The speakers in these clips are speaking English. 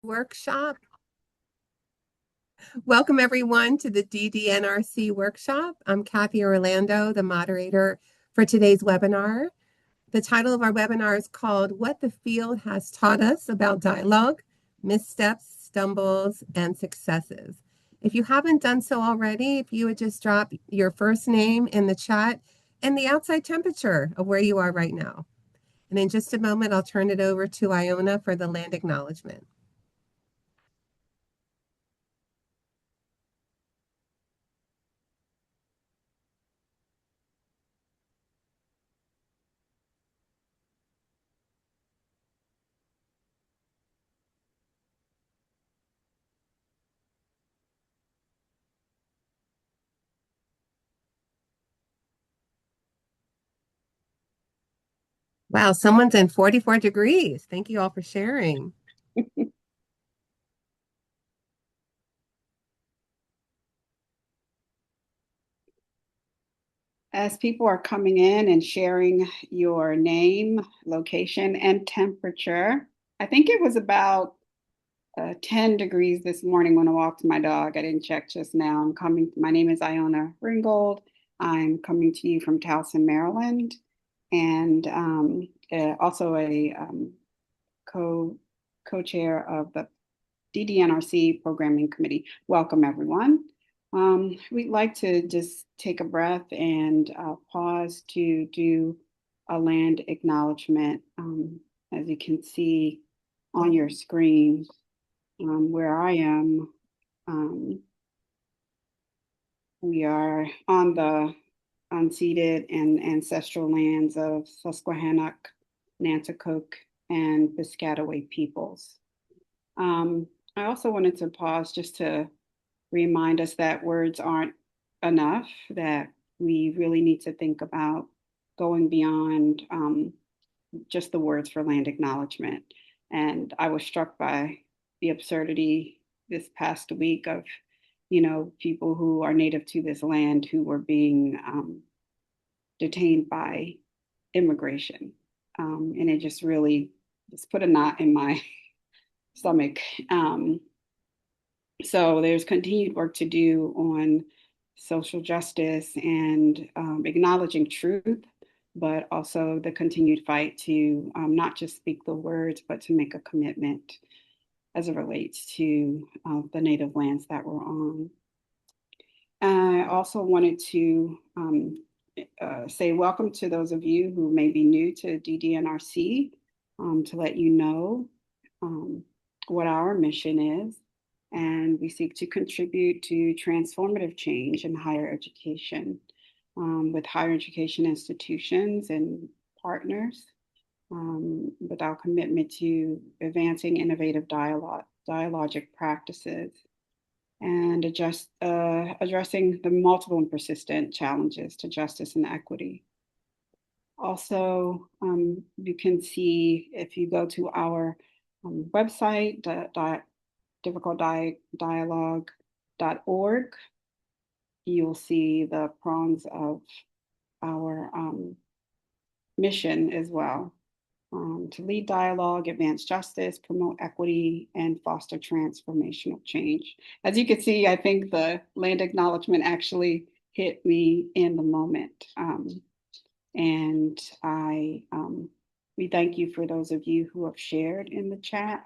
Workshop. Welcome everyone to the DDNRC workshop. I'm Kathy Orlando, the moderator for today's webinar. The title of our webinar is called What the Field Has Taught Us About Dialogue, Missteps, Stumbles, and Successes. If you haven't done so already, if you would just drop your first name in the chat and the outside temperature of where you are right now. And in just a moment, I'll turn it over to Iona for the land acknowledgement. Wow, someone's in 44 degrees. Thank you all for sharing. As people are coming in and sharing your name, location, and temperature, I think it was about 10 degrees this morning when I walked my dog. I didn't check just now. My name is Iona Ringgold. I'm coming to you from Towson, Maryland, and also a co-chair of the DDNRC Programming Committee. Welcome, everyone. We'd like to just take a breath and pause to do a land acknowledgement. As you can see on your screen, where I am, we are on the unceded and ancestral lands of Susquehannock, Nanticoke, and Piscataway peoples. I also wanted to pause just to remind us that words aren't enough, that we really need to think about going beyond just the words for land acknowledgement. And I was struck by the absurdity this past week of, people who are native to this land who were being detained by immigration. And it just really just put a knot in my stomach. So there's continued work to do on social justice and acknowledging truth, but also the continued fight to not just speak the words, but to make a commitment as it relates to the native lands that we're on. I also wanted to say welcome to those of you who may be new to DDNRC, to let you know what our mission is. And we seek to contribute to transformative change in higher education with higher education institutions and partners, with our commitment to advancing innovative dialogic practices and addressing the multiple and persistent challenges to justice and equity. Also, you can see if you go to our website, difficultdialogue.org, you'll see the prongs of our mission as well. To lead dialogue, advance justice, promote equity, and foster transformational change. As you can see, I think the land acknowledgement actually hit me in the moment. And we thank you for those of you who have shared in the chat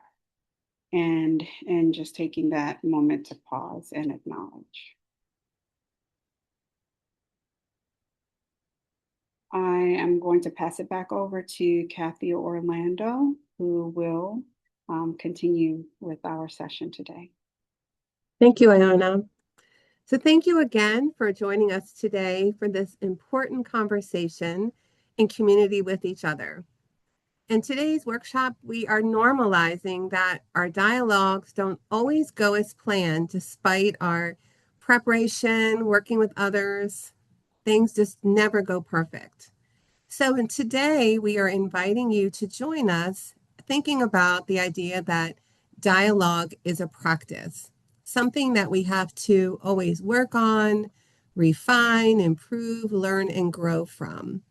and just taking that moment to pause and acknowledge. I am going to pass it back over to Kathy Orlando, who will continue with our session today. Thank you, Iona. So thank you again for joining us today for this important conversation in community with each other. In today's workshop, we are normalizing that our dialogues don't always go as planned despite our preparation, working with others. Things just never go perfect. So today we are inviting you to join us thinking about the idea that dialogue is a practice, something that we have to always work on, refine, improve, learn, and grow from.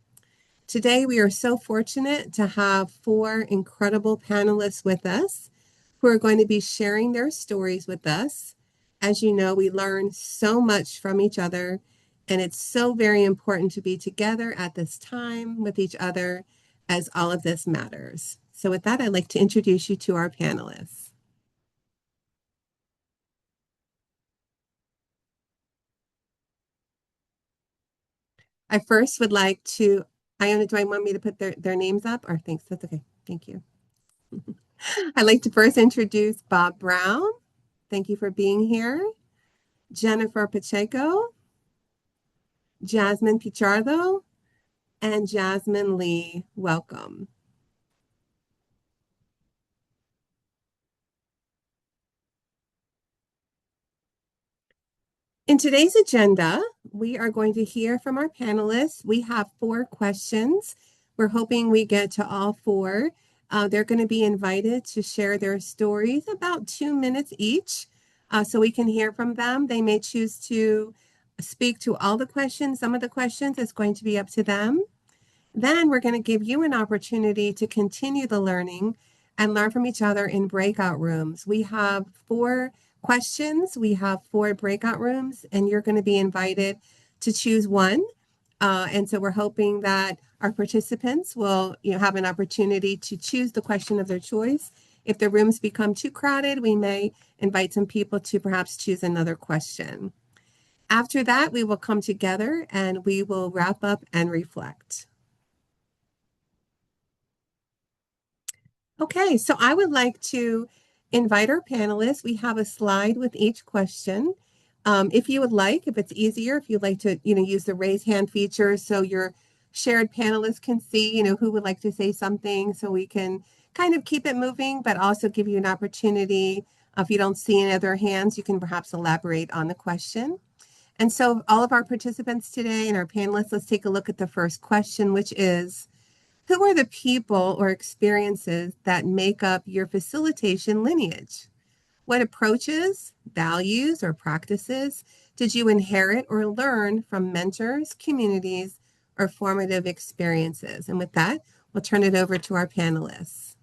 Today we are so fortunate to have four incredible panelists with us who are going to be sharing their stories with us. As you know, we learn so much from each other, and it's so very important to be together at this time with each other as all of this matters. So with that, I'd like to introduce you to our panelists. I first would like to, Iona, do I want me to put their names up? Or thanks, that's okay. Thank you. I'd like to first introduce Bob Brown. Thank you for being here. Jennifer Pacheco, Jasmine Pichardo, and Jasmine Lee. Welcome. In today's agenda, we are going to hear from our panelists. We have 4 questions. We're hoping we get to all 4. They're going to be invited to share their stories, about 2 minutes each, so we can hear from them. They may choose to speak to all the questions. Some of the questions is going to be up to them. Then we're going to give you an opportunity to continue the learning and learn from each other in breakout rooms. We have 4 questions, we have 4 breakout rooms, and you're going to be invited to choose one. And so we're hoping that our participants will have an opportunity to choose the question of their choice. If the rooms become too crowded, we may invite some people to perhaps choose another question. After that, we will come together and we will wrap up and reflect. Okay, so I would like to invite our panelists. We have a slide with each question. If you would like, if it's easier, if you'd like to, use the raise hand feature so your shared panelists can see, who would like to say something so we can kind of keep it moving, but also give you an opportunity. If you don't see any other hands, you can perhaps elaborate on the question. And so all of our participants today and our panelists, let's take a look at the first question, which is, who are the people or experiences that make up your facilitation lineage? What approaches, values, or practices did you inherit or learn from mentors, communities, or formative experiences? And with that, we'll turn it over to our panelists.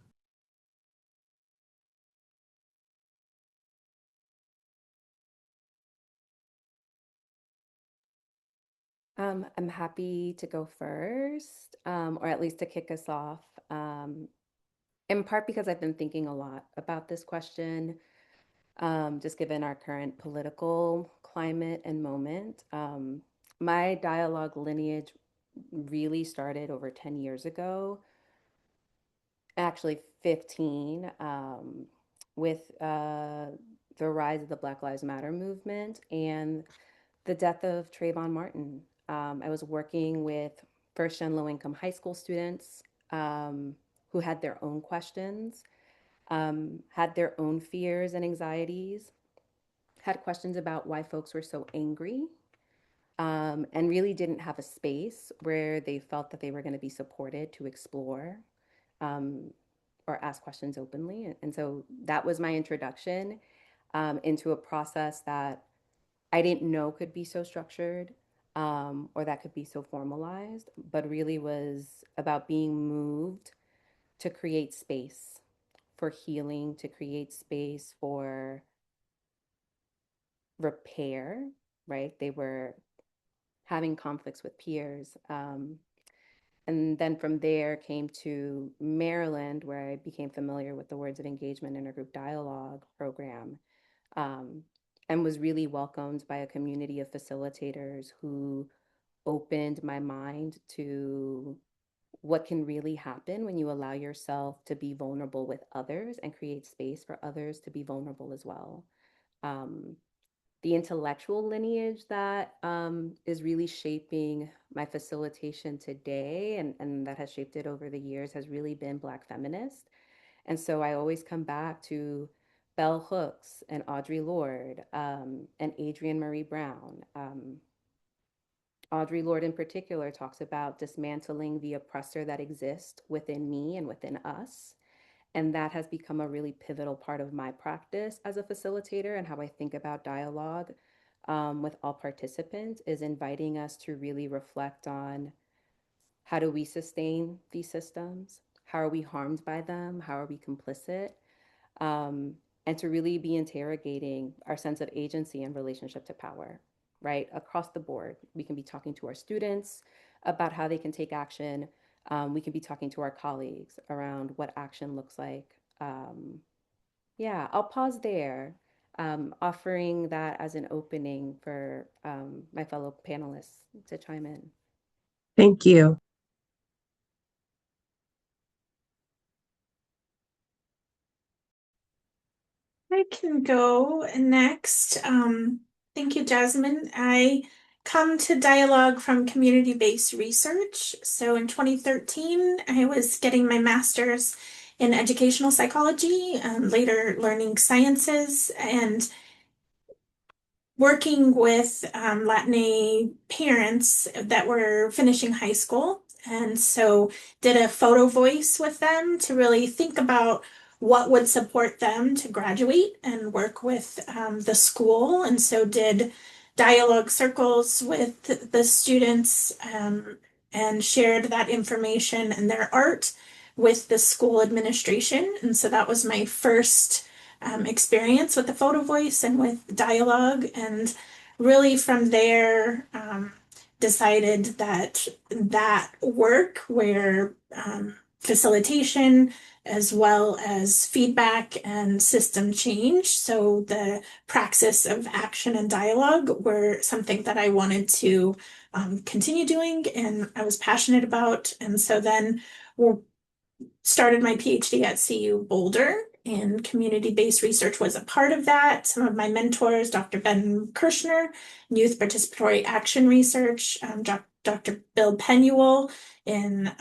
I'm happy to go first, or at least to kick us off, in part because I've been thinking a lot about this question, just given our current political climate and moment. My dialogue lineage really started over 10 years ago, actually 15, with the rise of the Black Lives Matter movement and the death of Trayvon Martin. I was working with first gen low income high school students who had their own questions, had their own fears and anxieties, had questions about why folks were so angry, and really didn't have a space where they felt that they were going to be supported to explore um, or ask questions openly. And so that was my introduction into a process that I didn't know could be so structured, or that could be so formalized, but really was about being moved to create space for healing, to create space for repair, right? They were having conflicts with peers. And then from there came to Maryland, where I became familiar with the Words of Engagement Intergroup Dialogue program, um, and was really welcomed by a community of facilitators who opened my mind to what can really happen when you allow yourself to be vulnerable with others and create space for others to be vulnerable as well. Um, the intellectual lineage that is really shaping my facilitation today and that has shaped it over the years has really been Black feminist. And so I always come back to Bell Hooks and Audre Lorde, and Adrienne Marie Brown. Audre Lorde, in particular, talks about dismantling the oppressor that exists within me and within us. And that has become a really pivotal part of my practice as a facilitator and how I think about dialogue with all participants is inviting us to really reflect on how do we sustain these systems? How are we harmed by them? How are we complicit? and to really be interrogating our sense of agency in relationship to power, right? Across the board. We can be talking to our students about how they can take action. We can be talking to our colleagues around what action looks like. Yeah, I'll pause there, offering that as an opening for my fellow panelists to chime in. Thank you. I can go next. Thank you, Jasmine. I come to dialogue from community-based research. So in 2013, I was getting my master's in educational psychology, later learning sciences, and working with Latinx parents that were finishing high school. And so did a photo voice with them to really think about what would support them to graduate and work with the school. And so did dialogue circles with the students and shared that information and their art with the school administration. And so that was my first experience with the photo voice and with dialogue, and really from there decided that that work where facilitation as well as feedback and system change, so the praxis of action and dialogue, were something that I wanted to continue doing and I was passionate about. And so then we're started my PhD at CU Boulder, and community-based research was a part of that. Some of my mentors, Dr. Ben Kirshner, Youth Participatory Action Research, Dr. Bill Penuel in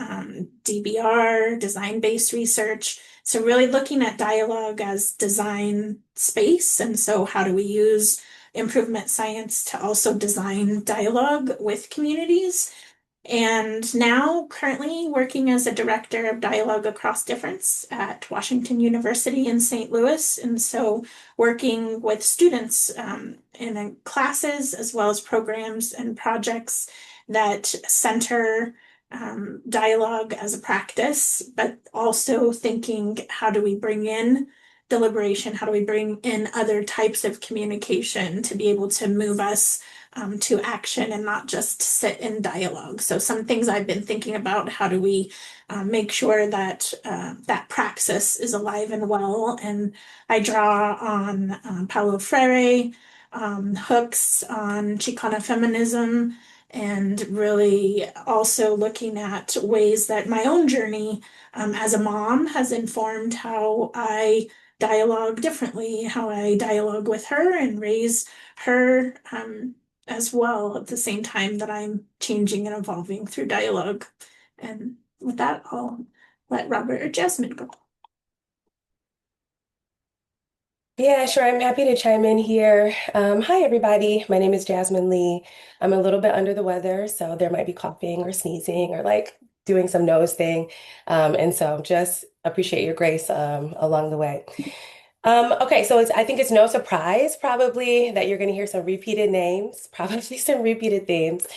DBR, design-based research. So really looking at dialogue as design space. And so how do we use improvement science to also design dialogue with communities? And now currently working as a director of dialogue across difference at Washington University in St. Louis. And so working with students in classes as well as programs and projects that center dialogue as a practice, but also thinking, how do we bring in deliberation? How do we bring in other types of communication to be able to move us to action and not just sit in dialogue? So some things I've been thinking about: how do we make sure that that praxis is alive and well? And I draw on Paulo Freire, hooks on Chicana feminism, and really also looking at ways that my own journey as a mom has informed how I dialogue differently, how I dialogue with her and raise her as well at the same time that I'm changing and evolving through dialogue. And with that, I'll let Robert or Jasmine go. Yeah, sure. I'm happy to chime in here. Hi, everybody. My name is Jasmine Lee. I'm a little bit under the weather, so there might be coughing or sneezing or like doing some nose thing. And so just appreciate your grace along the way. Okay, so I think it's no surprise probably that you're going to hear some repeated names, probably some repeated themes.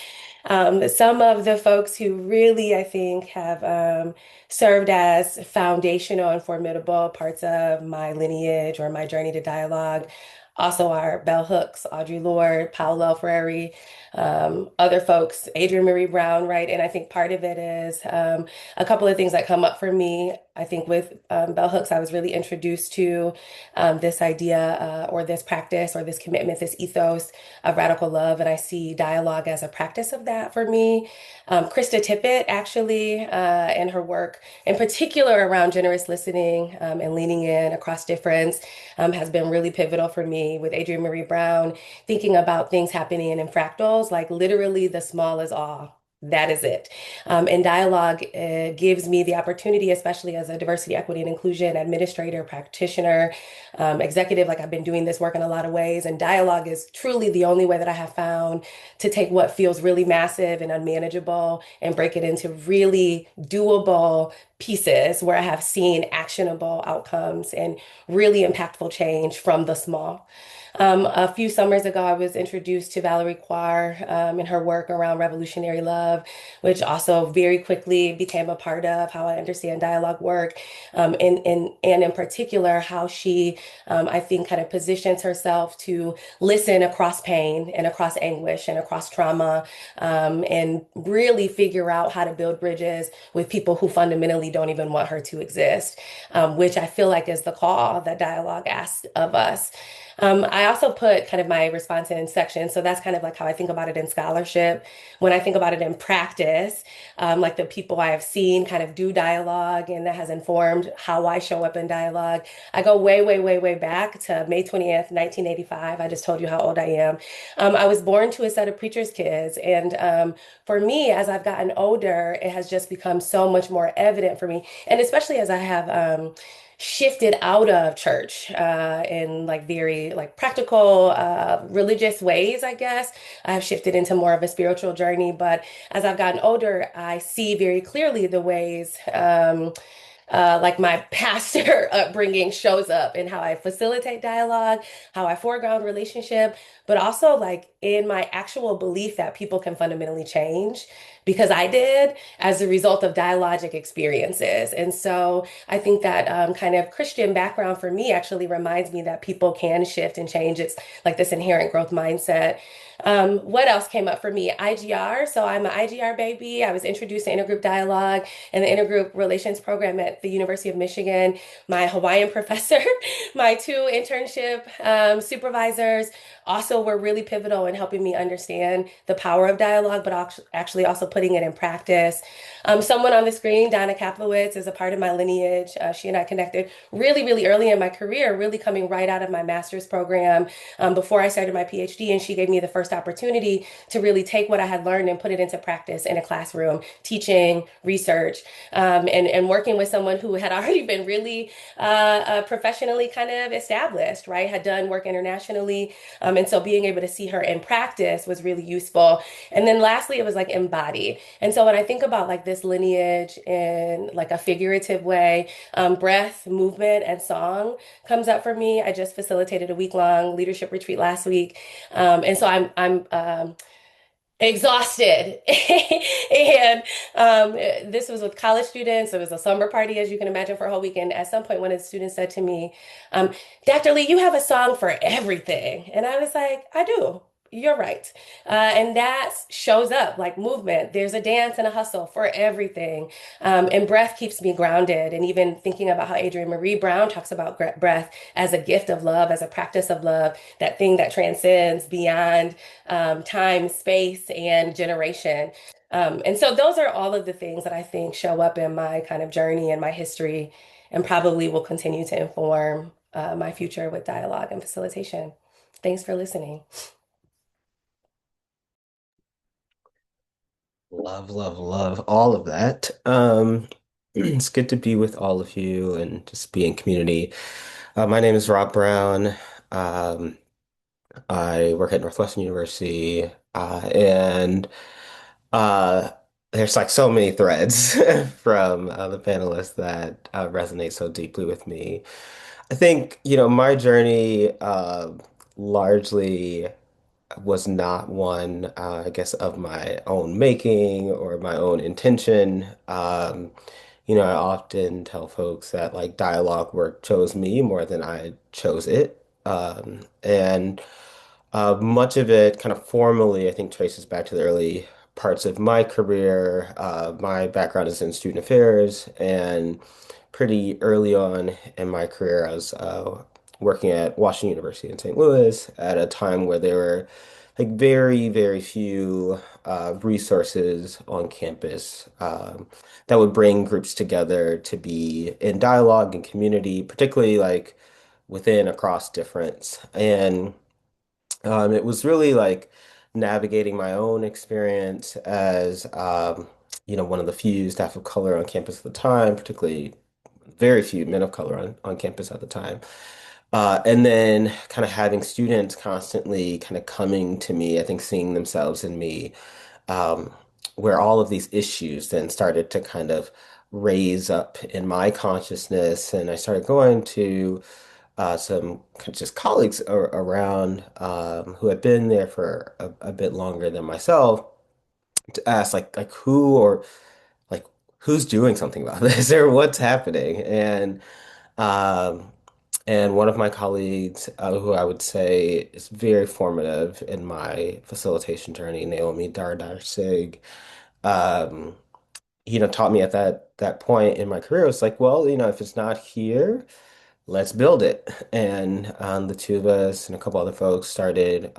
Some of the folks who really, I think, have served as foundational and formidable parts of my lineage or my journey to dialogue also are Bell Hooks, Audre Lorde, Paulo Freire, other folks, Adrienne Marie Brown, right? And I think part of it is a couple of things that come up for me. I think with Bell Hooks, I was really introduced to this idea or this practice or this commitment, this ethos of radical love. And I see dialogue as a practice of that for me. Krista Tippett, actually, and her work in particular around generous listening and leaning in across difference has been really pivotal for me. With Adrienne Marie Brown, thinking about things happening in fractals, like literally the small is all. That is it. And dialogue gives me the opportunity, especially as a diversity, equity, and inclusion administrator, practitioner, executive, like I've been doing this work in a lot of ways. And dialogue is truly the only way that I have found to take what feels really massive and unmanageable and break it into really doable pieces where I have seen actionable outcomes and really impactful change from the small. A few summers ago, I was introduced to Valerie Quar and her work around revolutionary love, which also very quickly became a part of how I understand dialogue work, and in particular, how she, I think, kind of positions herself to listen across pain and across anguish and across trauma, and really figure out how to build bridges with people who fundamentally don't even want her to exist, which I feel like is the call that dialogue asks of us. I also put kind of my response in sections. So that's kind of like how I think about it in scholarship. When I think about it in practice, like the people I have seen kind of do dialogue and that has informed how I show up in dialogue. I go way, way, way, way back to May 20th, 1985. I just told you how old I am. I was born to a set of preacher's kids. And for me, as I've gotten older, it has just become so much more evident for me. And especially as I have shifted out of church in like very like practical religious ways, I guess. I've shifted into more of a spiritual journey, but as I've gotten older, I see very clearly the ways like my pastor upbringing shows up in how I facilitate dialogue, how I foreground relationship, but also like in my actual belief that people can fundamentally change because I did as a result of dialogic experiences. And so I think that kind of Christian background for me actually reminds me that people can shift and change. It's like this inherent growth mindset. What else came up for me? IGR. So I'm an IGR baby. I was introduced to intergroup dialogue and the intergroup relations program at the University of Michigan. My Hawaiian professor, my two internship supervisors also were really pivotal in helping me understand the power of dialogue, but actually also putting it in practice. Someone on the screen, Donna Kaplowitz, is a part of my lineage. She and I connected really, really early in my career, really coming right out of my master's program before I started my PhD. And she gave me the first opportunity to really take what I had learned and put it into practice in a classroom, teaching, research, and working with someone who had already been really professionally kind of established, right? Had done work internationally. And so being able to see her in practice was really useful. And then lastly, it was like embodied. And so when I think about like this lineage in like a figurative way, breath, movement, and song comes up for me. I just facilitated a week-long leadership retreat last week. And so I'm exhausted. And this was with college students. It was a slumber party, as you can imagine, for a whole weekend. At some point, one of the students said to me, um, Dr. Lee, you have a song for everything. And I was like, I do. You're right. And that shows up like movement. There's a dance and a hustle for everything. And breath keeps me grounded. And even thinking about how Adrienne Marie Brown talks about breath as a gift of love, as a practice of love, that thing that transcends beyond time, space, and generation. And so those are all of the things that I think show up in my kind of journey and my history, and probably will continue to inform my future with dialogue and facilitation. Thanks for listening. Love, love, love all of that. It's good to be with all of you and just be in community. My name is Rob Brown. Um, I work at Northwestern University, and uh, there's like so many threads from the panelists that resonate so deeply with me. I think, my journey largely was not one, I guess, of my own making or my own intention. I often tell folks that like dialogue work chose me more than I chose it. And much of it kind of formally, I think, traces back to the early parts of my career. My background is in student affairs, and pretty early on in my career, I was working at Washington University in St. Louis at a time where there were like very, very few resources on campus that would bring groups together to be in dialogue and community, particularly like within across difference. And it was really like navigating my own experience as, one of the few staff of color on campus at the time, particularly very few men of color on campus at the time. And then kind of having students constantly kind of coming to me, I think seeing themselves in me, um, where all of these issues then started to kind of raise up in my consciousness, and I started going to some just colleagues around who had been there for a bit longer than myself to ask like who or like who's doing something about this or what's happening. Um, and one of my colleagues, who I would say is very formative in my facilitation journey, Naomi Dardar-Sig, um, taught me at that point in my career. It's like, well, if it's not here, let's build it. And the two of us and a couple other folks started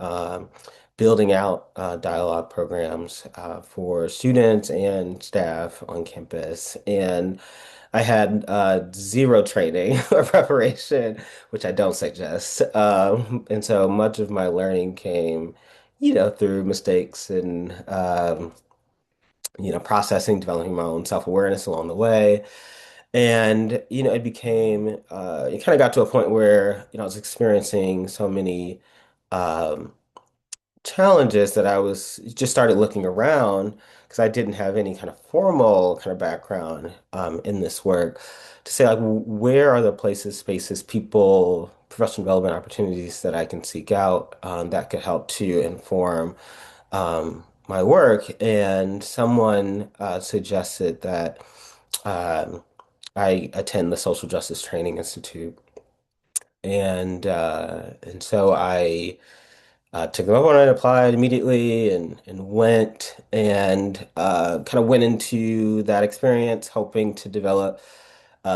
building out dialogue programs for students and staff on campus. And I had zero training or preparation, which I don't suggest. And so much of my learning came, through mistakes and, processing, developing my own self-awareness along the way. And, it became, it kind of got to a point where, I was experiencing so many um, challenges that I was just started looking around because I didn't have any kind of formal kind of background in this work to say, like, where are the places, spaces, people, professional development opportunities that I can seek out that could help to inform my work. And someone suggested that um, I attend the Social Justice Training Institute. And so I took them up on it, applied immediately, and went and kind of went into that experience hoping to develop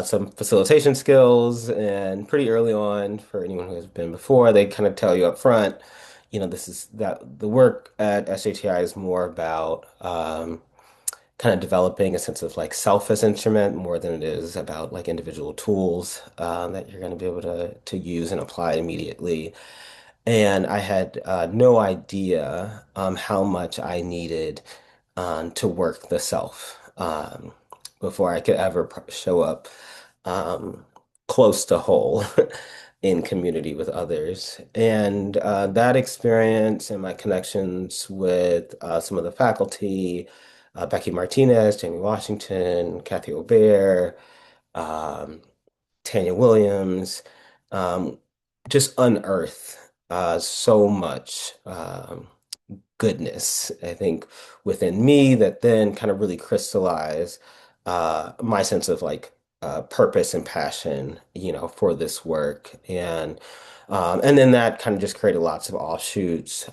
some facilitation skills. And pretty early on, for anyone who has been before, they kind of tell you up front, this is that the work at SJTI is more about kind of developing a sense of like self as instrument more than it is about like individual tools that you're going to be able to use and apply immediately. And I had no idea how much I needed to work the self before I could ever show up um, close to whole in community with others. And that experience and my connections with some of the faculty, Becky Martinez, Jamie Washington, Kathy Aubert, um, Tanya Williams, um, just unearth so much goodness, I think, within me that then kind of really crystallize my sense of like purpose and passion, for this work. And then that kind of just created lots of offshoots.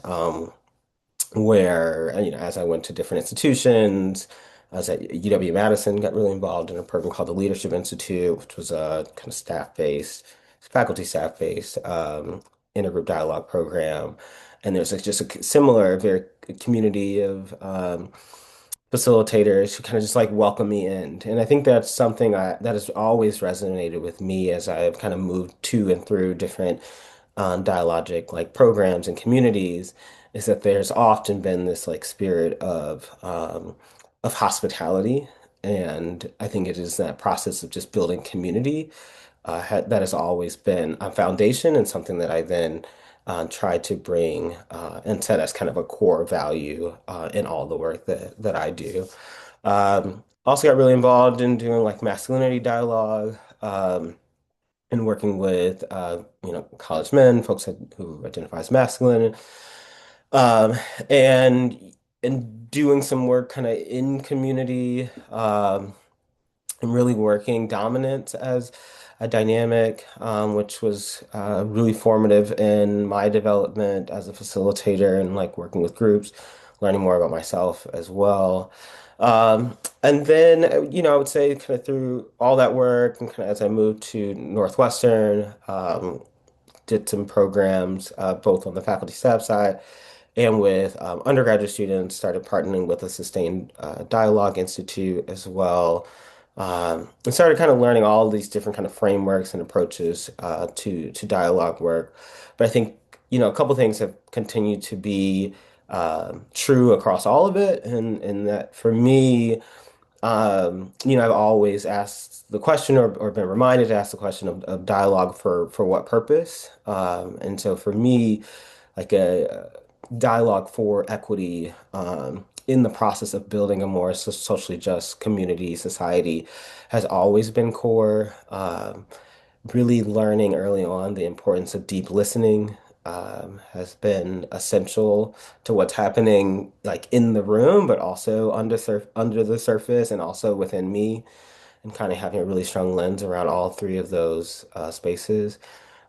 Where, as I went to different institutions, I was at UW-Madison, got really involved in a program called the Leadership Institute, which was a kind of staff-based, faculty staff-based intergroup dialogue program. And there's like just a similar, very community of facilitators who kind of just like welcome me in. And I think that's something that has always resonated with me as I've kind of moved to and through different dialogic like programs and communities, is that there's often been this like spirit of hospitality. And I think it is that process of just building community that has always been a foundation and something that I then try to bring and set as kind of a core value in all the work that I do. Also got really involved in doing like masculinity dialogue. And working with college men, folks who identify as masculine, um, and doing some work kind of in community, and really working dominance as a dynamic, which was really formative in my development as a facilitator and like working with groups, learning more about myself as well. And then, I would say kind of through all that work and kind of as I moved to Northwestern, did some programs both on the faculty staff side and with undergraduate students, started partnering with a Sustained Dialogue Institute as well. And started kind of learning all of these different kind of frameworks and approaches to dialogue work. But I think, a couple things have continued to be true across all of it. And that for me, I've always asked the question or been reminded to ask the question of dialogue for what purpose. And so for me, like a dialogue for equity in the process of building a more socially just community, society has always been core. Really learning early on the importance of deep listening has been essential to what's happening like in the room, but also under the surface and also within me, and kind of having a really strong lens around all three of those spaces.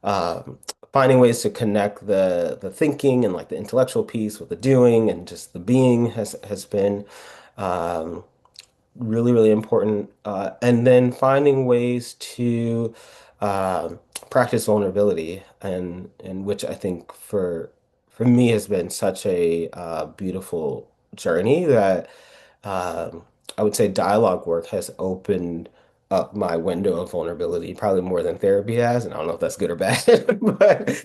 Um, Finding ways to connect the thinking and like the intellectual piece with the doing and just the being has been um, really, really important. And then finding ways to practice vulnerability, and which I think for me has been such a beautiful journey that um, I would say dialogue work has opened up my window of vulnerability probably more than therapy has, and I don't know if that's good or bad, but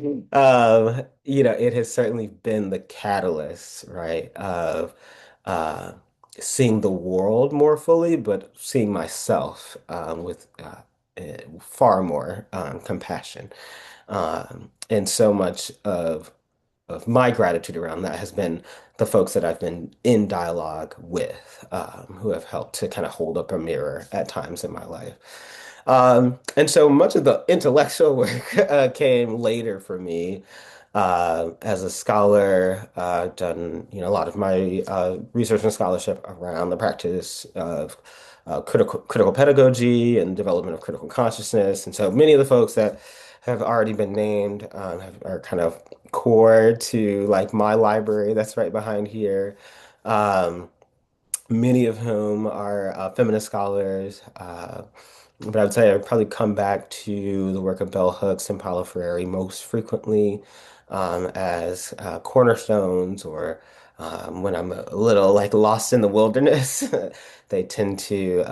it has certainly been the catalyst, right, of uh, seeing the world more fully, but seeing myself with far more compassion. And so much of my gratitude around that has been the folks that I've been in dialogue with, who have helped to kind of hold up a mirror at times in my life. And so much of the intellectual work came later for me. As a scholar, I've done, a lot of my research and scholarship around the practice of critical pedagogy and development of critical consciousness. And so many of the folks that have already been named are kind of core to like my library that's right behind here. Um, Many of whom are feminist scholars. But I would say I would probably come back to the work of Bell Hooks and Paulo Freire most frequently as cornerstones, or when I'm a little like lost in the wilderness, they tend to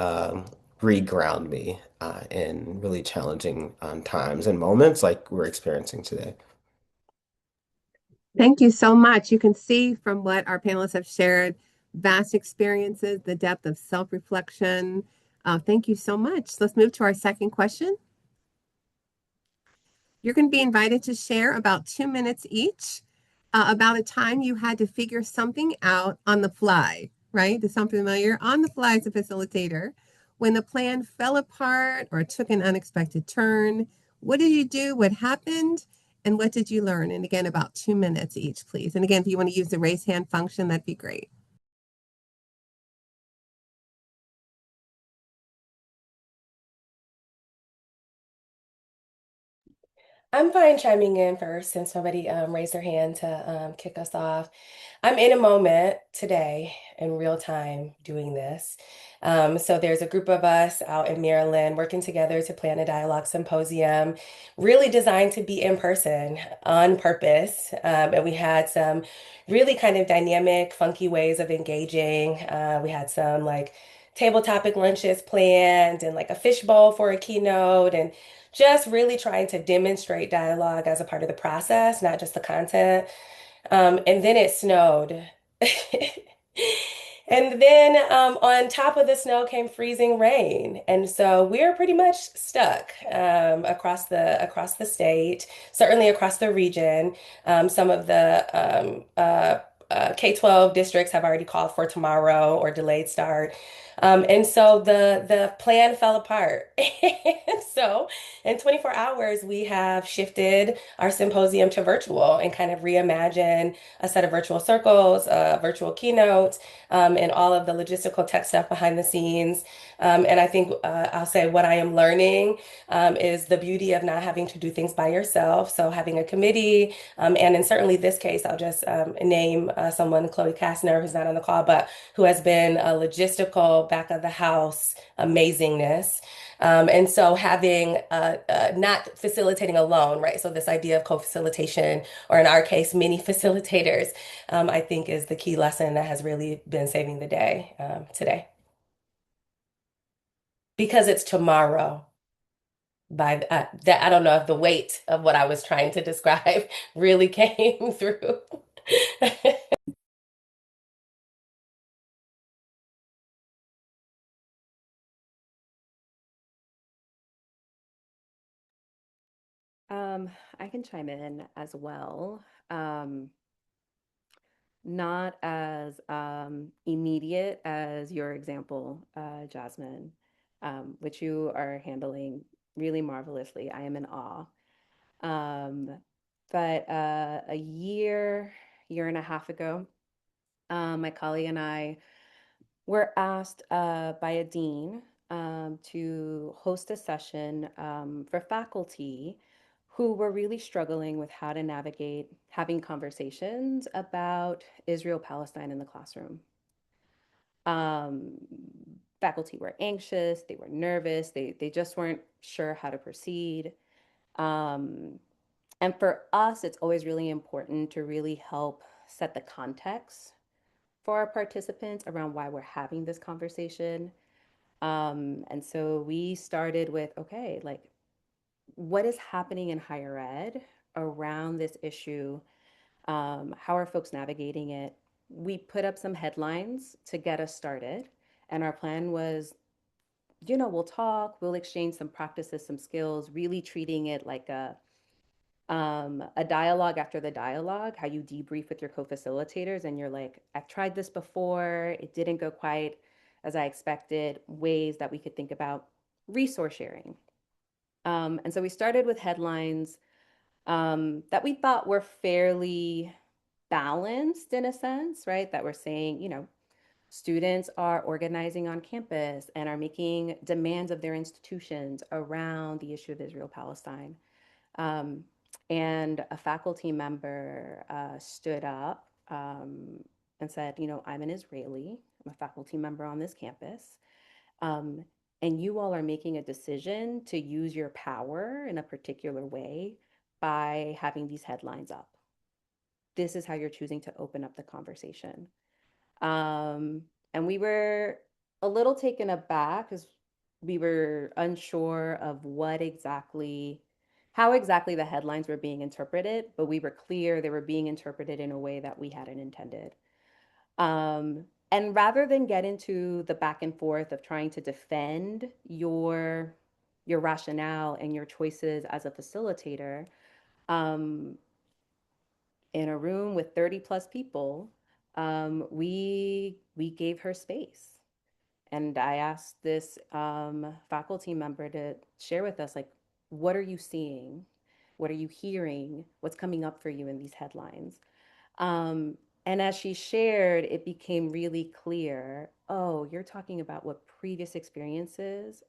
reground me in really challenging times and moments like we're experiencing today. Thank you so much. You can see from what our panelists have shared, vast experiences, the depth of self-reflection. Thank you so much. Let's move to our second question. You're going to be invited to share about 2 minutes each about a time you had to figure something out on the fly, right? Does sound familiar? On the fly as a facilitator. When the plan fell apart or took an unexpected turn, what did you do? What happened? And what did you learn? And again, about 2 minutes each, please. And again, if you want to use the raise hand function, that'd be great. I'm fine chiming in first since somebody raised their hand to kick us off. I'm in a moment today in real time doing this. So there's a group of us out in Maryland working together to plan a dialogue symposium, really designed to be in person on purpose. And we had some really kind of dynamic, funky ways of engaging. We had some like table topic lunches planned and like a fishbowl for a keynote, and just really trying to demonstrate dialogue as a part of the process, not just the content. And then it snowed. And then on top of the snow came freezing rain, and so we're pretty much stuck across the state, certainly across the region. Some of the K-12 districts have already called for tomorrow or delayed start. And so the plan fell apart. And so in 24 hours, we have shifted our symposium to virtual and kind of reimagined a set of virtual circles, virtual keynotes, and all of the logistical tech stuff behind the scenes. And I think I'll say what I am learning is the beauty of not having to do things by yourself. So having a committee, and in certainly this case, I'll just name someone, Chloe Kastner, who's not on the call, but who has been a logistical back of the house amazingness. And so having not facilitating alone, right? So this idea of co-facilitation, or in our case, many facilitators, I think is the key lesson that has really been saving the day today. Because it's tomorrow. That I don't know if the weight of what I was trying to describe really came through. Um, I can chime in as well. Um, not as immediate as your example, Jasmine, which you are handling really marvelously. I am in awe. Um, but a year and a half ago, my colleague and I were asked by a dean to host a session for faculty who were really struggling with how to navigate having conversations about Israel Palestine in the classroom. Um, Faculty were anxious, they were nervous, they just weren't sure how to proceed. Um, and for us, it's always really important to really help set the context for our participants around why we're having this conversation. And so we started with, okay, like what is happening in higher ed around this issue? How are folks navigating it? We put up some headlines to get us started. And our plan was, we'll talk, we'll exchange some practices, some skills, really treating it like a dialogue after the dialogue, how you debrief with your co-facilitators and you're like, I've tried this before, it didn't go quite as I expected, ways that we could think about resource sharing. And so we started with headlines that we thought were fairly balanced in a sense, right? That we're saying, students are organizing on campus and are making demands of their institutions around the issue of Israel Palestine. Um, and a faculty member stood up and said, I'm an Israeli, I'm a faculty member on this campus. Um, and you all are making a decision to use your power in a particular way by having these headlines up. This is how you're choosing to open up the conversation. Um, and we were a little taken aback because we were unsure of how exactly the headlines were being interpreted, but we were clear they were being interpreted in a way that we hadn't intended. And rather than get into the back and forth of trying to defend your rationale and your choices as a facilitator, um, in a room with 30 plus people, we gave her space. And I asked this faculty member to share with us, like, what are you seeing? What are you hearing? What's coming up for you in these headlines? Um, and as she shared, it became really clear, oh, you're talking about what previous experiences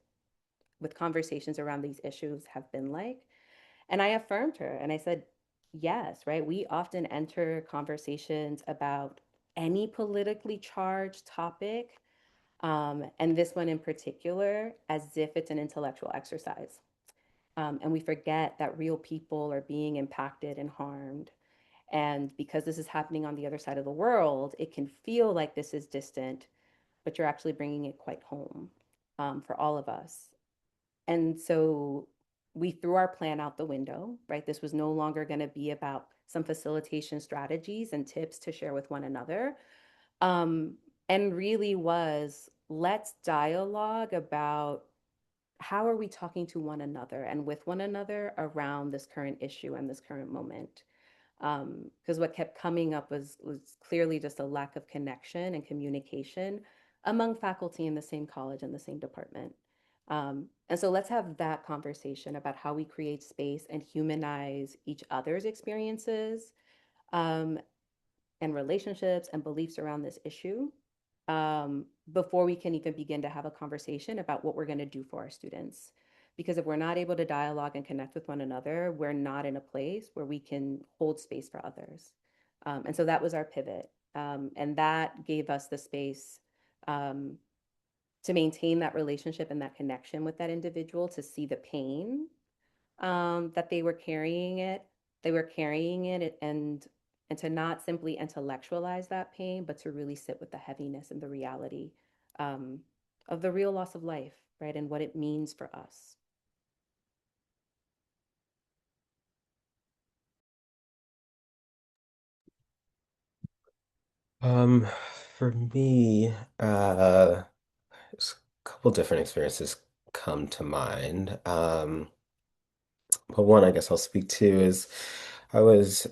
with conversations around these issues have been like. And I affirmed her and I said, yes, right? We often enter conversations about any politically charged topic, and this one in particular, as if it's an intellectual exercise. And we forget that real people are being impacted and harmed. And because this is happening on the other side of the world, it can feel like this is distant, but you're actually bringing it quite home for all of us. And so we threw our plan out the window, right? This was no longer going to be about some facilitation strategies and tips to share with one another. Um, and really was, let's dialogue about how are we talking to one another and with one another around this current issue and this current moment. Because what kept coming up was clearly just a lack of connection and communication among faculty in the same college and the same department. And so let's have that conversation about how we create space and humanize each other's experiences um, and relationships and beliefs around this issue before we can even begin to have a conversation about what we're going to do for our students. Because if we're not able to dialogue and connect with one another, we're not in a place where we can hold space for others. And so that was our pivot. And that gave us the space um, to maintain that relationship and that connection with that individual, to see the pain that they were carrying it, and to not simply intellectualize that pain, but to really sit with the heaviness and the reality um, of the real loss of life, right, and what it means for us. Um, for me, a couple different experiences come to mind. But one I guess I'll speak to is I was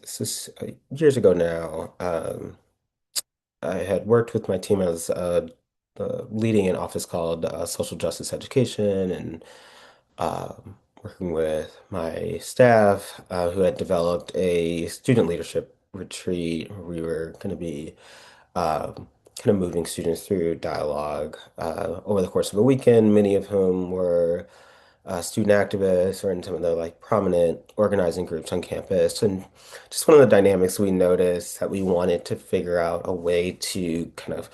years ago now. I had worked with my team as leading an office called Social Justice Education and working with my staff who had developed a student leadership retreat where we were going to be kind of moving students through dialogue over the course of a weekend, many of whom were student activists or in some of the like prominent organizing groups on campus. And just one of the dynamics we noticed that we wanted to figure out a way to kind of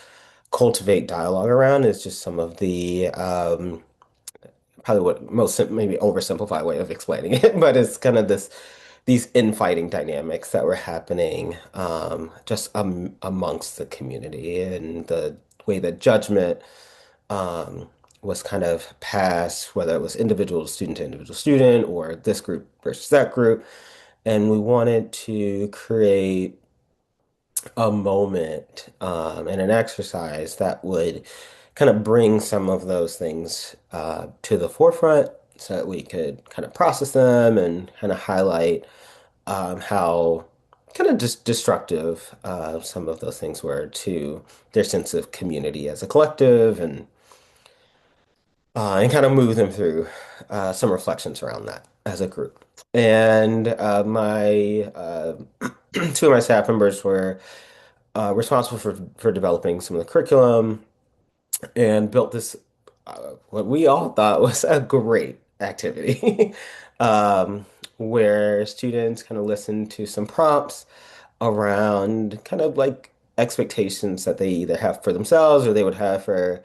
cultivate dialogue around is just some of the probably what most maybe oversimplified way of explaining it, but it's kind of these infighting dynamics that were happening just amongst the community and the way that judgment um, was kind of passed, whether it was individual student to individual student or this group versus that group. And we wanted to create a moment and an exercise that would kind of bring some of those things to the forefront so that we could kind of process them and kind of highlight how kind of just destructive some of those things were to their sense of community as a collective and kind of move them through some reflections around that as a group. And my two of my staff members were responsible for developing some of the curriculum and built this what we all thought was a great activity where students kind of listened to some prompts around kind of like expectations that they either have for themselves or they would have for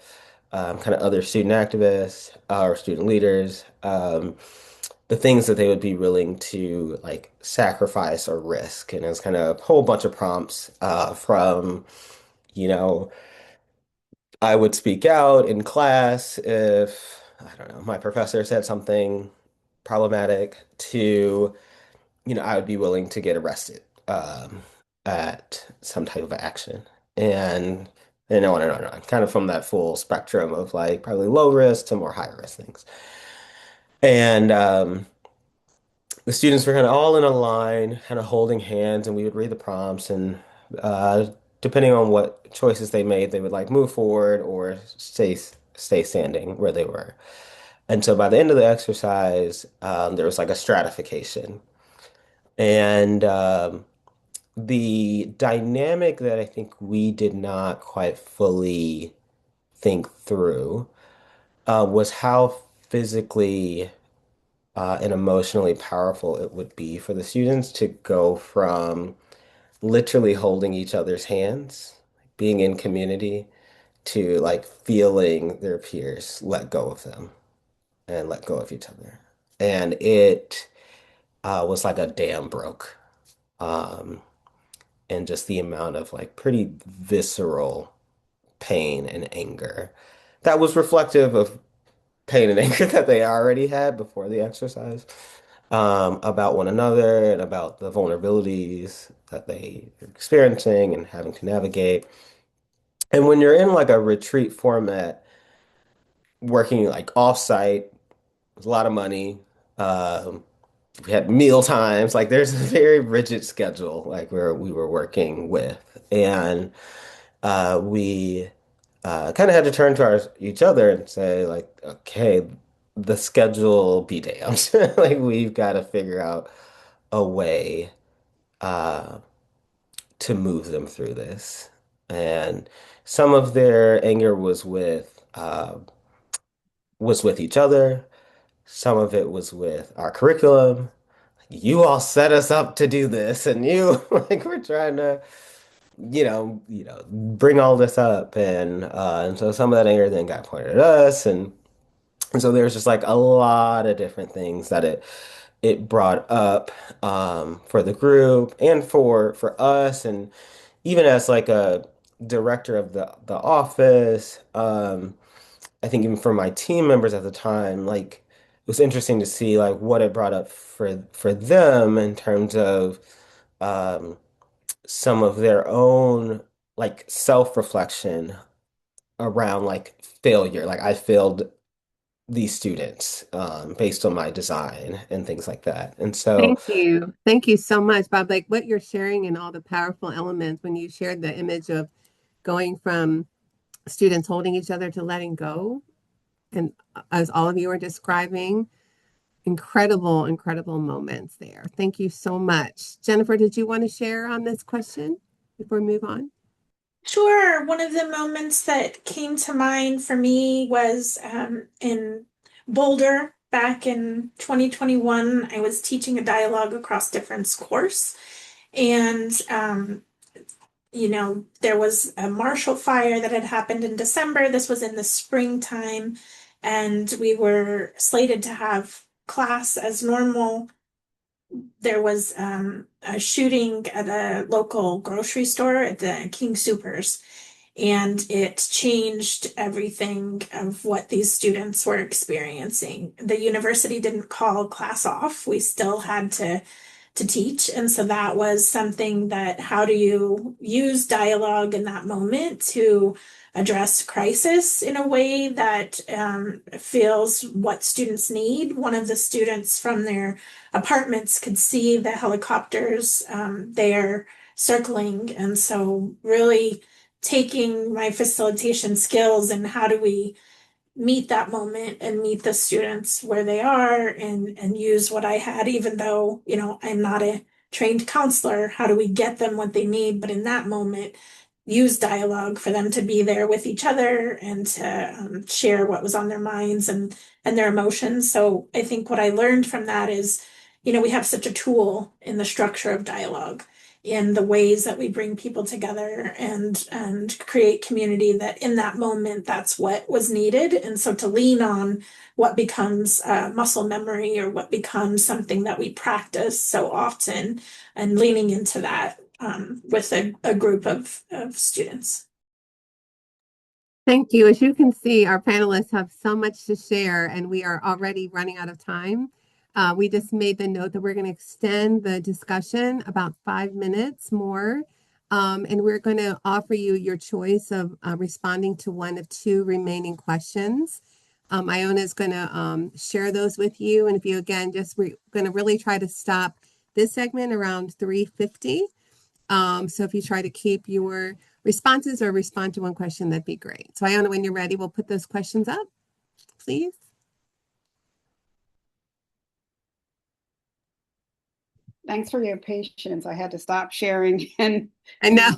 kind of other student activists or student leaders, the things that they would be willing to like sacrifice or risk. And it was kind of a whole bunch of prompts from, you know, I would speak out in class if, I don't know, my professor said something problematic to, I would be willing to get arrested at some type of action. And on and on and on, kind of from that full spectrum of like probably low risk to more high risk things. And the students were kind of all in a line, kind of holding hands, and we would read the prompts. And uh, depending on what choices they made, they would like move forward or stay standing where they were. And so by the end of the exercise, there was like a stratification. And the dynamic that I think we did not quite fully think through was how physically and emotionally powerful it would be for the students to go from literally holding each other's hands, being in community, to like feeling their peers let go of them and let go of each other. And it was like a dam broke. Um, and just the amount of like pretty visceral pain and anger that was reflective of pain and anger that they already had before the exercise about one another and about the vulnerabilities that they are experiencing and having to navigate. And when you're in like a retreat format, working like off-site, there's a lot of money. Um, we had meal times. Like there's a very rigid schedule, like where we were working with, and we kind of had to turn to each other and say, like, okay, the schedule be damned. Like, we've got to figure out a way uh, to move them through this. And some of their anger was with each other. Some of it was with our curriculum. You all set us up to do this, and you like we're trying to bring all this up, and so some of that anger then got pointed at us, and so there's just like a lot of different things that it brought up for the group and for us, and even as like a director of the office, I think even for my team members at the time, like it was interesting to see like what it brought up for them in terms of um, some of their own like self-reflection around like failure. Like I failed these students based on my design and things like that. And so, Thank you. Thank you so much, Bob. Like what you're sharing and all the powerful elements when you shared the image of going from students holding each other to letting go. And as all of you are describing, incredible, incredible moments there. Thank you so much. Jennifer, did you want to share on this question before we move on? Sure. One of the moments that came to mind for me was in Boulder back in 2021. I was teaching a dialogue across difference course, and there was a Marshall fire that had happened in December. This was in the springtime, and we were slated to have class as normal. There was a shooting at a local grocery store at the King Soopers, and it changed everything of what these students were experiencing. The university didn't call class off. We still had to teach. And so that was something that how do you use dialogue in that moment to address crisis in a way that feels what students need. One of the students from their apartments could see the helicopters there circling. And so really taking my facilitation skills and how do we meet that moment and meet the students where they are and use what I had, even though, I'm not a trained counselor. How do we get them what they need? But in that moment, use dialogue for them to be there with each other and to share what was on their minds and their emotions. So I think what I learned from that is, we have such a tool in the structure of dialogue in the ways that we bring people together and create community, that in that moment that's what was needed. And so to lean on what becomes muscle memory or what becomes something that we practice so often and leaning into that with a group of students. Thank you. As you can see, our panelists have so much to share, and we are already running out of time. We just made the note that we're going to extend the discussion about 5 minutes more, and we're going to offer you your choice of responding to one of two remaining questions. Iona is going to share those with you, and if you, again, we're going to really try to stop this segment around 3:50. So if you try to keep your responses or respond to one question, that'd be great. So Iona, when you're ready, we'll put those questions up, please. Thanks for your patience. I had to stop sharing and I know.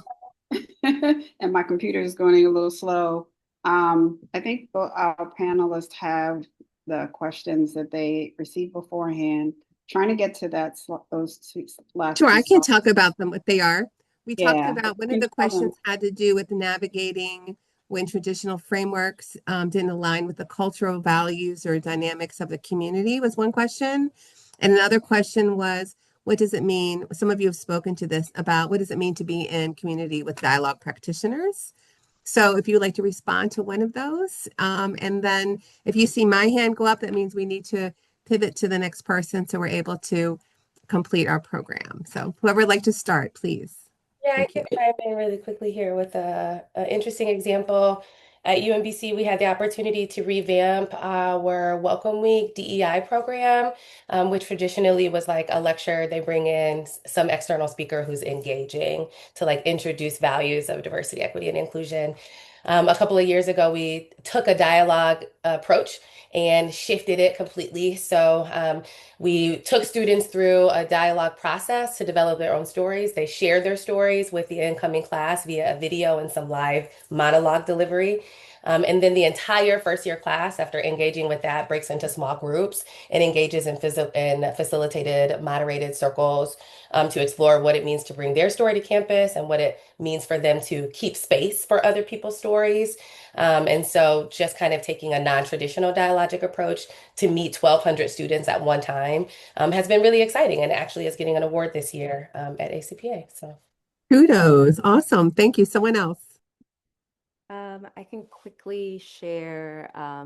and my computer is going a little slow. I think our panelists have the questions that they received beforehand. Trying to get to those last Sure, two I can slides. talk about them, what they are. We talked Yeah, about one of you the tell them. questions had to do with navigating when traditional frameworks didn't align with the cultural values or dynamics of the community was one question. And another question was, what does it mean? Some of you have spoken to this about what does it mean to be in community with dialogue practitioners? So if you would like to respond to one of those, and then if you see my hand go up, that means we need to pivot to the next person so we're able to complete our program. So whoever would like to start, please. Yeah, I Thank can you. chime in really quickly here with a interesting example. At UMBC, we had the opportunity to revamp our Welcome Week DEI program, which traditionally was like a lecture. They bring in some external speaker who's engaging to like introduce values of diversity, equity, and inclusion. A couple of years ago, we took a dialogue approach and shifted it completely. So we took students through a dialogue process to develop their own stories. They shared their stories with the incoming class via a video and some live monologue delivery. And then the entire first year class, after engaging with that, breaks into small groups and engages in facilitated, moderated circles to explore what it means to bring their story to campus and what it means for them to keep space for other people's stories. And so just kind of taking a non-traditional dialogic approach to meet 1,200 students at one time has been really exciting and actually is getting an award this year at ACPA. So Kudos. Awesome. Thank you. Someone else. I can quickly share. I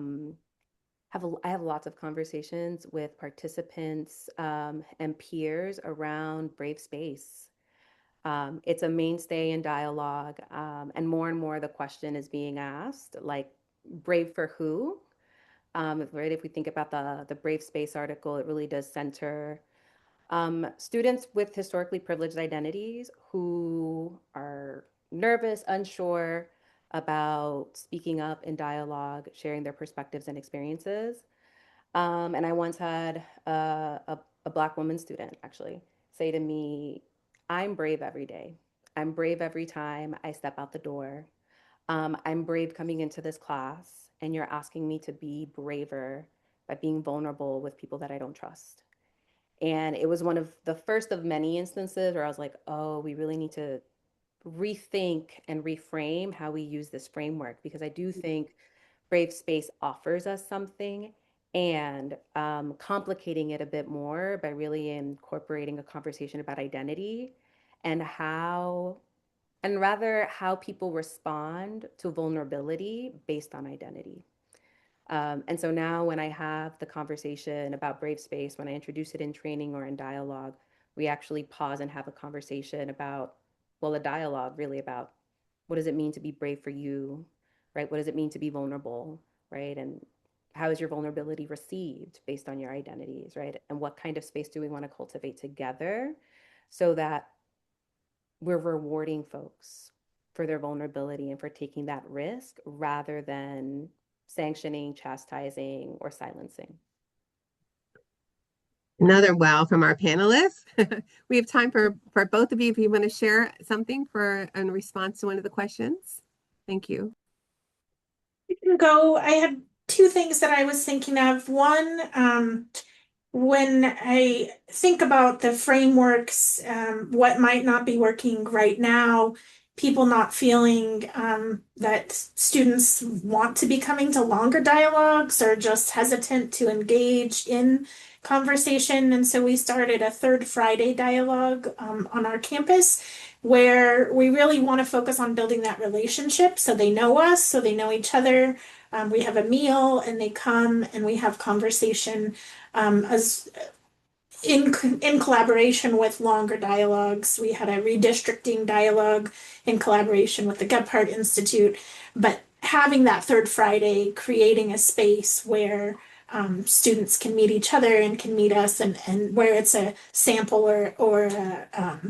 have lots of conversations with participants and peers around Brave Space. It's a mainstay in dialogue, and more the question is being asked, like, brave for who? Right? If we think about the Brave Space article, it really does center students with historically privileged identities who are nervous, unsure about speaking up in dialogue, sharing their perspectives and experiences. And I once had a Black woman student actually say to me, I'm brave every day. I'm brave every time I step out the door. I'm brave coming into this class, and you're asking me to be braver by being vulnerable with people that I don't trust. And it was one of the first of many instances where I was like, oh, we really need to rethink and reframe how we use this framework, because I do think Brave Space offers us something, and complicating it a bit more by really incorporating a conversation about identity and how people respond to vulnerability based on identity. And so now when I have the conversation about Brave Space, when I introduce it in training or in dialogue, we actually pause and have a conversation about, well, a dialogue really about what does it mean to be brave for you, right? What does it mean to be vulnerable, right? And how is your vulnerability received based on your identities, right? And what kind of space do we want to cultivate together so that we're rewarding folks for their vulnerability and for taking that risk rather than sanctioning, chastising, or silencing. Another wow from our panelists. We have time for both of you if you want to share something for in response to one of the questions. Thank you. Go. I had two things that I was thinking of. One, when I think about the frameworks, what might not be working right now, people not feeling that students want to be coming to longer dialogues or just hesitant to engage in conversation. And so we started a third Friday dialogue on our campus where we really want to focus on building that relationship so they know us, so they know each other. We have a meal and they come and we have conversation as in collaboration with longer dialogues. We had a redistricting dialogue in collaboration with the Gephardt Institute, but having that third Friday, creating a space where students can meet each other and can meet us, and where it's a sample or a,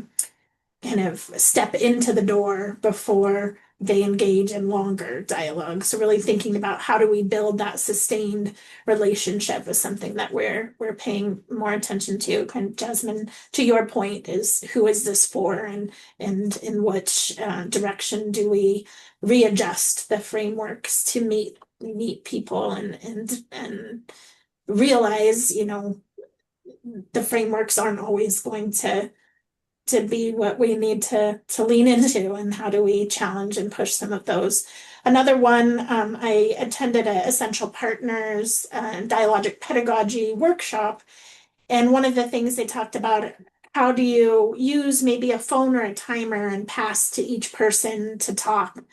kind of step into the door before they engage in longer dialogue. So really thinking about how do we build that sustained relationship is something that we're paying more attention to. Kind of Jasmine, to your point, is who is this for, and in which direction do we readjust the frameworks to meet people and realize, the frameworks aren't always going to be what we need to lean into, and how do we challenge and push some of those. Another one, I attended a Essential Partners dialogic pedagogy workshop, and one of the things they talked about, how do you use maybe a phone or a timer and pass to each person to talk.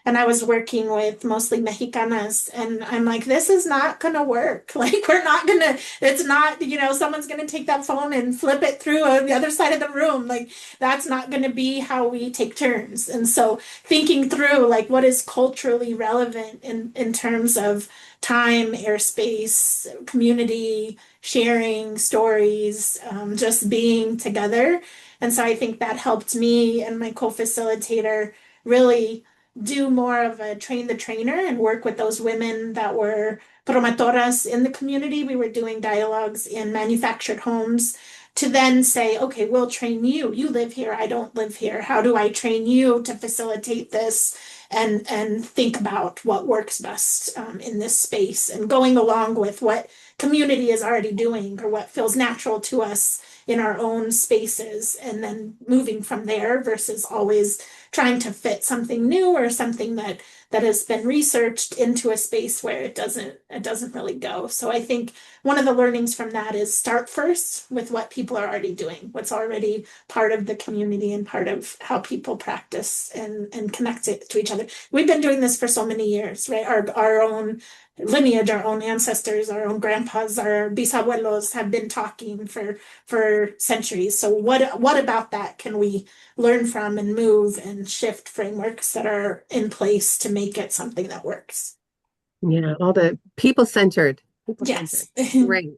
And I was working with mostly Mexicanas, and I'm like, this is not gonna work. Like, we're not gonna, it's not, someone's gonna take that phone and flip it through the other side of the room. Like, that's not gonna be how we take turns. And so thinking through, like, what is culturally relevant in terms of time, airspace, community, sharing stories, just being together. And so I think that helped me and my co-facilitator really do more of a train the trainer and work with those women that were promotoras in the community. We were doing dialogues in manufactured homes to then say, okay, we'll train you. You live here, I don't live here. How do I train you to facilitate this and think about what works best in this space, and going along with what community is already doing or what feels natural to us in our own spaces, and then moving from there versus always trying to fit something new or something that has been researched into a space where it doesn't really go. So I think one of the learnings from that is start first with what people are already doing, what's already part of the community and part of how people practice and connect it to each other. We've been doing this for so many years, right? Our own lineage, our own ancestors, our own grandpas, our bisabuelos have been talking for centuries. So what about that can we learn from and move and shift frameworks that are in place to make it something that works? Yeah, all the people-centered. Yes. Great.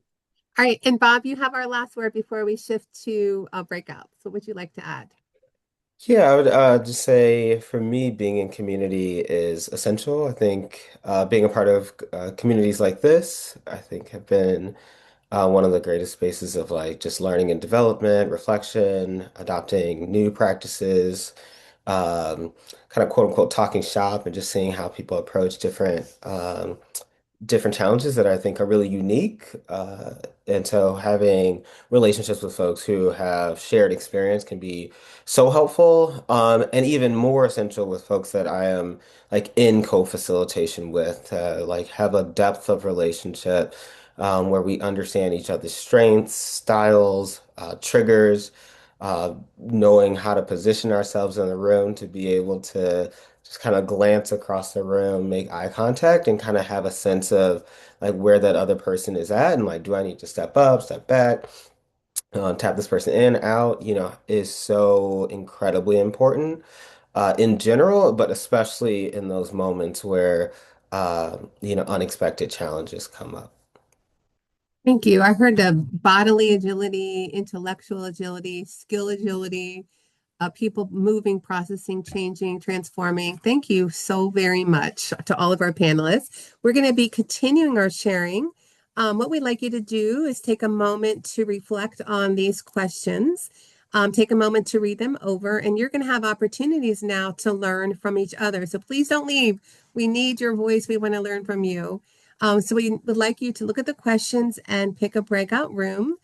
All right, and Bob, you have our last word before we shift to breakouts. So what would you like to add? Yeah, I would just say for me, being in community is essential. I think being a part of communities like this, I think have been one of the greatest spaces of like just learning and development, reflection, adopting new practices, kind of quote unquote talking shop and just seeing how people approach different challenges that I think are really unique. And so having relationships with folks who have shared experience can be so helpful, and even more essential with folks that I am like in co-facilitation with, like have a depth of relationship, where we understand each other's strengths, styles, triggers, knowing how to position ourselves in the room to be able to just kind of glance across the room, make eye contact, and kind of have a sense of like where that other person is at, and like, do I need to step up, step back, tap this person in, out, is so incredibly important in general, but especially in those moments where unexpected challenges come up. Thank you. I heard the bodily agility, intellectual agility, skill agility, people moving, processing, changing, transforming. Thank you so very much to all of our panelists. We're going to be continuing our sharing. What we'd like you to do is take a moment to reflect on these questions. Take a moment to read them over, and you're going to have opportunities now to learn from each other. So please don't leave. We need your voice. We want to learn from you. So we would like you to look at the questions and pick a breakout room.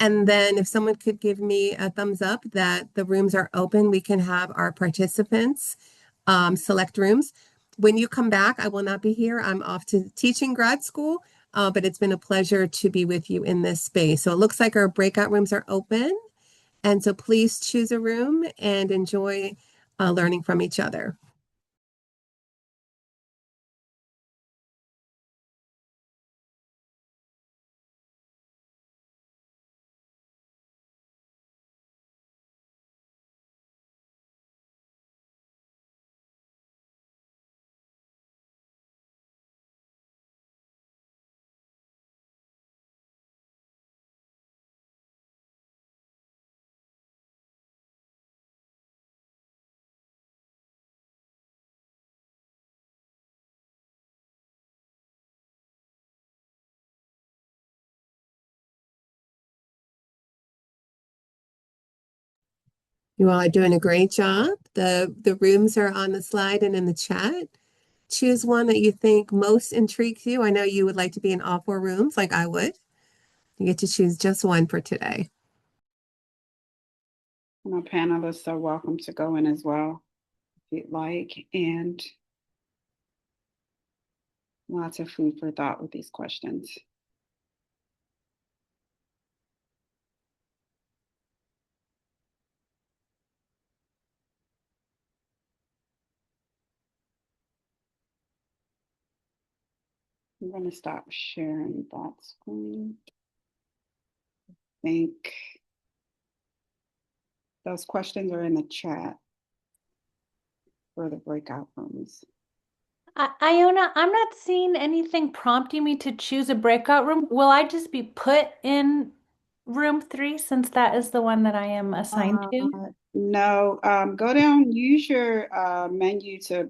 And then if someone could give me a thumbs up that the rooms are open, we can have our participants select rooms. When you come back, I will not be here. I'm off to teaching grad school, but it's been a pleasure to be with you in this space. So it looks like our breakout rooms are open. And so please choose a room and enjoy learning from each other. You all are doing a great job. The rooms are on the slide and in the chat. Choose one that you think most intrigues you. I know you would like to be in all four rooms like I would. You get to choose just one for today. And our panelists are welcome to go in as well if you'd like. And lots of food for thought with these questions. I'm going to stop sharing that screen. I think those questions are in the chat for the breakout rooms. Iona, I'm not seeing anything prompting me to choose a breakout room. Will I just be put in room 3 since that is the one that I am assigned to? No, go down, use your menu to